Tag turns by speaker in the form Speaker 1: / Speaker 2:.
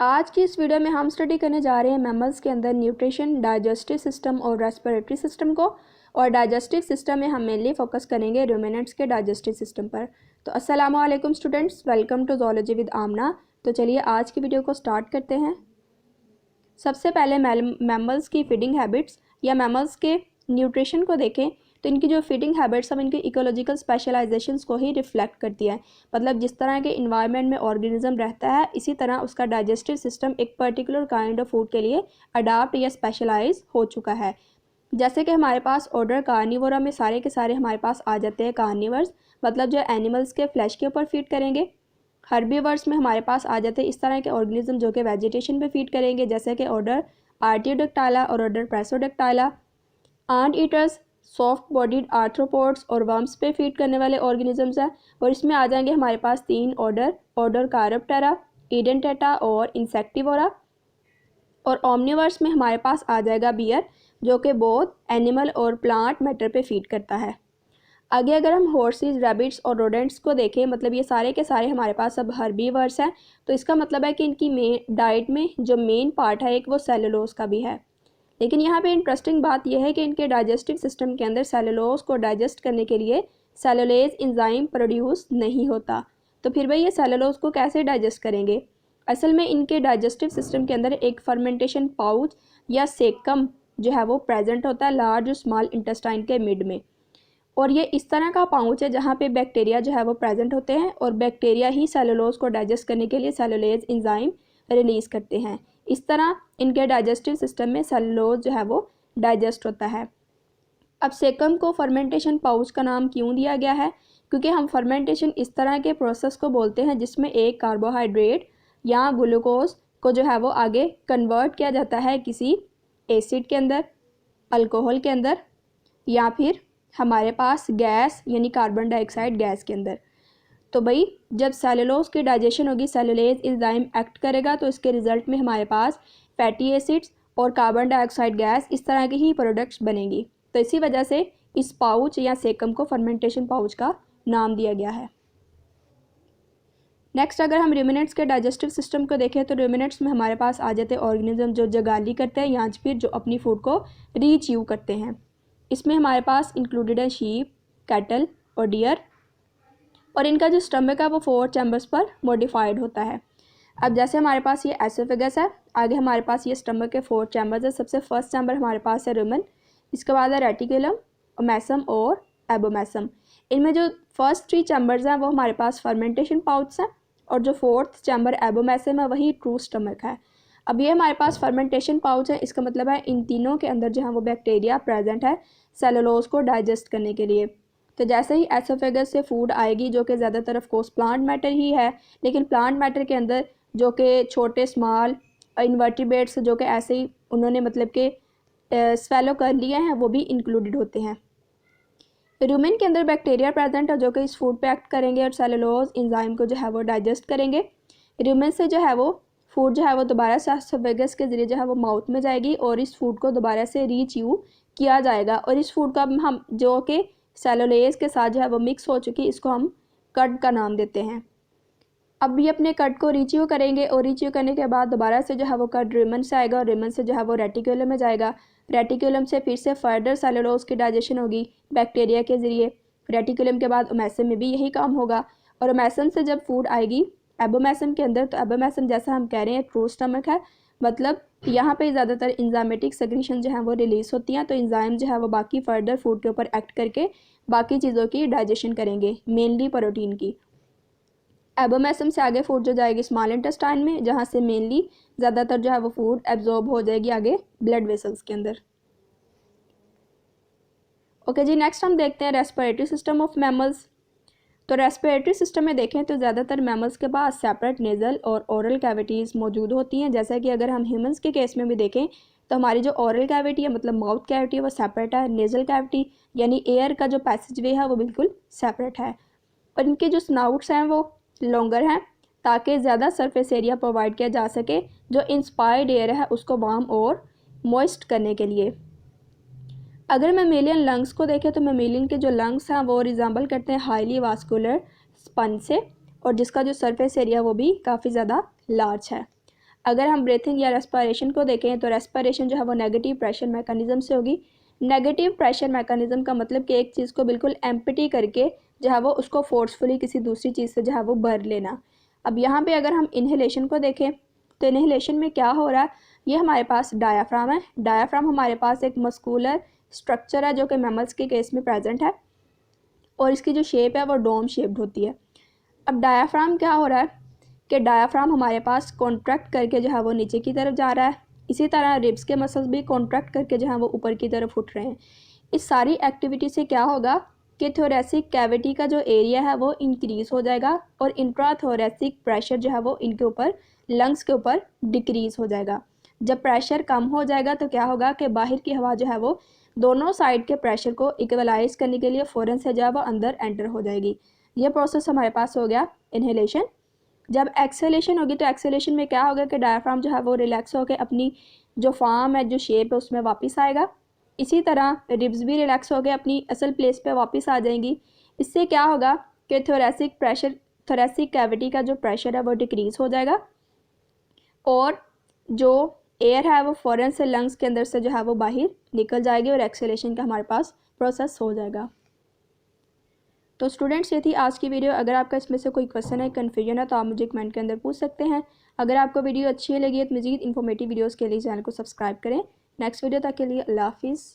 Speaker 1: आज की इस वीडियो में हम स्टडी करने जा रहे हैं मैमल्स के अंदर न्यूट्रिशन, डाइजेस्टिव सिस्टम और रेस्पिरेटरी सिस्टम को। और डाइजेस्टिव सिस्टम में हम मेनली फोकस करेंगे रूमिनेंट्स के डाइजेस्टिव सिस्टम पर। तो अस्सलामु अलैकुम students, welcome to zoology with Amna. तो चलिए आज की वीडियो को स्टार्ट करते हैं। सबसे पहले मैमल्स की फीडिंग हैबिट्स या मैमल्स के न्यूट्रिशन को देखें तो इनकी जो फीडिंग हैबिट्स हम इनके इकोलॉजिकल स्पेशलाइजेशंस को ही रिफ्लेक्ट करती है। मतलब जिस तरह के इन्वायरमेंट में ऑर्गेनिज्म रहता है इसी तरह उसका डाइजेस्टिव सिस्टम एक पर्टिकुलर काइंड ऑफ फूड के लिए अडाप्ट या स्पेशलाइज हो चुका है। जैसे कि हमारे पास ऑर्डर कार्निवोरा में सारे के सारे हमारे पास आ जाते हैं कार्निवर्स, मतलब जो एनिमल्स के फ्लैश के ऊपर फीड करेंगे। हर्बीवर्स में हमारे पास आ जाते हैं इस तरह के ऑर्गेनिज्म जो कि वेजिटेशन पे फीड करेंगे, जैसे कि ऑर्डर आर्टियोडेक्टाइला और order Perissodactyla. Ant eaters soft bodied arthropods और वर्म्स पे फीड करने वाले ऑर्गेनिजम्स हैं। और इसमें आ जाएंगे हमारे पास तीन ऑर्डर कायरोप्टेरा, एडेंटेटा और इंसेक्टिवोरा। और ओमनिवर्स में हमारे पास आ जाएगा बियर, जो कि बोथ एनिमल और प्लांट मैटर पे फीड करता है। आगे अगर हम हॉर्सेस, रैबिट्स और रोडेंट्स को देखें, मतलब ये सारे के सारे हमारे पास अब हर्बीवर्स हैं। तो इसका मतलब है कि इनकी मेन डाइट में जो मेन पार्ट है एक वो सेलुलोज का भी है। लेकिन यहाँ पे इंटरेस्टिंग बात यह है कि इनके डाइजेस्टिव सिस्टम के अंदर सेलुलोज को डाइजेस्ट करने के लिए सेलुलेज एंजाइम प्रोड्यूस नहीं होता। तो फिर भाई ये सेलुलोज को कैसे डाइजेस्ट करेंगे? असल में इनके डाइजेस्टिव सिस्टम के अंदर एक फर्मेंटेशन पाउच या सेकम जो है वो प्रेजेंट होता है लार्ज और स्मॉल इंटेस्टाइन के मिड में। और ये इस तरह का पाउच है जहाँ पे बैक्टीरिया जो है वो प्रेजेंट होते हैं और बैक्टीरिया ही सेलुलोज को डाइजेस्ट करने के लिए सेलुलेज एंजाइम रिलीज़ करते हैं। इस तरह इनके डाइजेस्टिव सिस्टम में सेलुलोज जो है वो डाइजेस्ट होता है। अब सेकम को फर्मेंटेशन पाउच का नाम क्यों दिया गया है? क्योंकि हम फर्मेंटेशन इस तरह के प्रोसेस को बोलते हैं जिसमें एक कार्बोहाइड्रेट या ग्लूकोज को जो है वो आगे कन्वर्ट किया जाता है किसी एसिड के अंदर, अल्कोहल के अंदर, या फिर हमारे पास गैस यानी कार्बन डाइऑक्साइड गैस के अंदर। तो भाई जब सेलुलोज की डाइजेशन होगी, सेलुलेज एंजाइम एक्ट करेगा तो इसके रिजल्ट में हमारे पास फैटी एसिड्स और कार्बन डाइऑक्साइड गैस इस तरह की ही प्रोडक्ट्स बनेंगी। तो इसी वजह से इस पाउच या सेकम को फर्मेंटेशन पाउच का नाम दिया गया है। नेक्स्ट अगर हम रूमिनेंट्स के डाइजेस्टिव सिस्टम को देखें तो रूमिनेंट्स में हमारे पास आ जाते हैं ऑर्गेनिज्म जो जगाली करते हैं या फिर जो अपनी फूड को रीच्यू करते हैं। इसमें हमारे पास इंक्लूडेड है शीप, कैटल और डियर। और इनका जो स्टमक है वो 4 चैम्बर्स पर मॉडिफाइड होता है। अब जैसे हमारे पास ये एसोफेगस है, आगे हमारे पास ये स्टमक के 4 चैम्बर्स है। सबसे फर्स्ट चैम्बर हमारे पास है रुमेन, इसके बाद है रेटिकुलम, ओमेसम और एबोमेसम। इनमें जो फर्स्ट 3 चैम्बर्स हैं वो हमारे पास फर्मेंटेशन पाउच हैं और जो 4th चैम्बर एबोमेसम है वही ट्रू स्टमक है। अब ये हमारे पास फर्मेंटेशन पाउच है, इसका मतलब है इन तीनों के अंदर जो है वो बैक्टीरिया प्रेजेंट है सेलुलोज को डाइजेस्ट करने के लिए। तो जैसे ही एसोफेगस से फूड आएगी जो कि ज़्यादातर ऑफ कोर्स प्लांट मैटर ही है, लेकिन प्लांट मैटर के अंदर जो कि छोटे स्मॉल इन्वर्टिब्रेट्स जो कि ऐसे ही उन्होंने मतलब कि स्वेलो कर लिए हैं वो भी इंक्लूडेड होते हैं। रूमेन के अंदर बैक्टीरिया प्रेजेंट है जो कि इस फूड पे एक्ट करेंगे और सेलुलोज एंजाइम को जो है वो डाइजेस्ट करेंगे। रूमेन से जो है वो फूड जो है वो दोबारा से एसोफेगस के ज़रिए जो है वो माउथ में जाएगी और इस फूड को दोबारा से रीच्यू किया जाएगा। और इस फूड का हम जो कि सेलुलेज के साथ जो है वो मिक्स हो चुकी, इसको हम कट का नाम देते हैं। अब ये अपने कट को रीच्यू करेंगे और रीच्यू करने के बाद दोबारा से जो है वो कट रुमेन से आएगा और रुमेन से जो है वो रेटिकुलम में जाएगा। रेटिकुलम से फिर से फर्दर सेलुलोज की डाइजेशन होगी बैक्टीरिया के ज़रिए। रेटिकुलम के बाद ओमेसम में भी यही काम होगा और ओमेसम से जब फूड आएगी एबोमेसम के अंदर, तो एबोमेसम जैसा हम कह रहे हैं ट्रू स्टमक है, मतलब यहाँ पे ज़्यादातर इंजाइमेटिक सेक्रेशन जो है वो रिलीज़ होती हैं। तो इंजाइम जो है वो बाकी फर्दर फूड के ऊपर एक्ट करके बाकी चीज़ों की डाइजेशन करेंगे, मेनली प्रोटीन की। एबोमेसम से आगे फूड जो जाएगी स्मॉल इंटेस्टाइन में, जहाँ से मेनली ज़्यादातर जो है वो फूड एब्जॉर्ब हो जाएगी आगे ब्लड वेसल्स के अंदर। ओके जी, नेक्स्ट हम देखते हैं रेस्पिरेटरी सिस्टम ऑफ मैमल्स। तो रेस्पिरेटरी सिस्टम में देखें तो ज़्यादातर मैमल्स के पास सेपरेट नेज़ल और ओरल कैविटीज़ मौजूद होती हैं। जैसा कि अगर हम ह्यूमंस के केस में भी देखें तो हमारी जो ओरल कैविटी है मतलब माउथ कैविटी है वो सेपरेट है। नेज़ल कैविटी यानी एयर का जो पैसेज वे है वो बिल्कुल सेपरेट है। और इनके जो स्नाउट्स हैं वो लॉन्गर हैं ताकि ज़्यादा सरफेस एरिया प्रोवाइड किया जा सके जो इंस्पायर्ड एयर है उसको वार्म और मॉइस्ट करने के लिए। अगर मेमेलियन लंग्स को देखें तो मेमेलियन के जो लंग्स हैं वो रिजेंबल करते हैं हाईली वास्कुलर स्पंज से और जिसका जो सरफेस एरिया वो भी काफ़ी ज़्यादा लार्ज है। अगर हम ब्रीथिंग या रेस्पिरेशन को देखें तो रेस्पिरेशन जो है वो नेगेटिव प्रेशर मैकेनिज़्म से होगी। नेगेटिव प्रेशर मैकेनिज़्म का मतलब कि एक चीज़ को बिल्कुल एम्प्टी करके जो है वो उसको फोर्सफुली किसी दूसरी चीज़ से जो है वो भर लेना। अब यहाँ पे अगर हम इन्हेलेशन को देखें तो इन्हेलेशन में क्या हो रहा है, ये हमारे पास डायाफ्राम है। डायाफ्राम हमारे पास एक मस्कुलर स्ट्रक्चर है जो कि मैमल्स के केस में प्रेजेंट है और इसकी जो शेप है वो डोम शेप्ड होती है। अब डायाफ्राम क्या हो रहा है कि डायाफ्राम हमारे पास कॉन्ट्रैक्ट करके जो है वो नीचे की तरफ जा रहा है। इसी तरह रिब्स के मसल्स भी कॉन्ट्रैक्ट करके जो है वो ऊपर की तरफ उठ रहे हैं। इस सारी एक्टिविटी से क्या होगा कि थोरेसिक कैविटी का जो एरिया है वो इंक्रीज़ हो जाएगा और इंट्राथोरेसिक प्रेशर जो है वो इनके ऊपर लंग्स के ऊपर डिक्रीज़ हो जाएगा। जब प्रेशर कम हो जाएगा तो क्या होगा कि बाहर की हवा जो है वो दोनों साइड के प्रेशर को इक्वलाइज करने के लिए फ़ौरन से जो है वो अंदर एंटर हो जाएगी। ये प्रोसेस हमारे पास हो गया इन्हेलेशन। जब एक्सेलेशन होगी तो एक्सेलेशन में क्या होगा कि डायफ्राम जो है वो रिलैक्स होकर अपनी जो फॉर्म है, जो शेप है, उसमें वापस आएगा। इसी तरह रिब्स भी रिलैक्स होकर अपनी असल प्लेस पे वापस आ जाएंगी। इससे क्या होगा कि थोरेसिक कैविटी का जो प्रेशर है वो डिक्रीज़ हो जाएगा और जो एयर है वो फ़ौरन से लंग्स के अंदर से जो है वो बाहर निकल जाएगी और एक्सेलेशन का हमारे पास प्रोसेस हो जाएगा। तो स्टूडेंट्स, ये थी आज की वीडियो। अगर आपका इसमें से कोई क्वेश्चन है, कन्फ्यूजन है तो आप मुझे कमेंट के अंदर पूछ सकते हैं। अगर आपको वीडियो अच्छी लगी है तो मज़ीद इन्फॉर्मेटिव वीडियोज़ के लिए चैनल को सब्सक्राइब करें। नेक्स्ट वीडियो तक के लिए अल्लाह हाफिज़।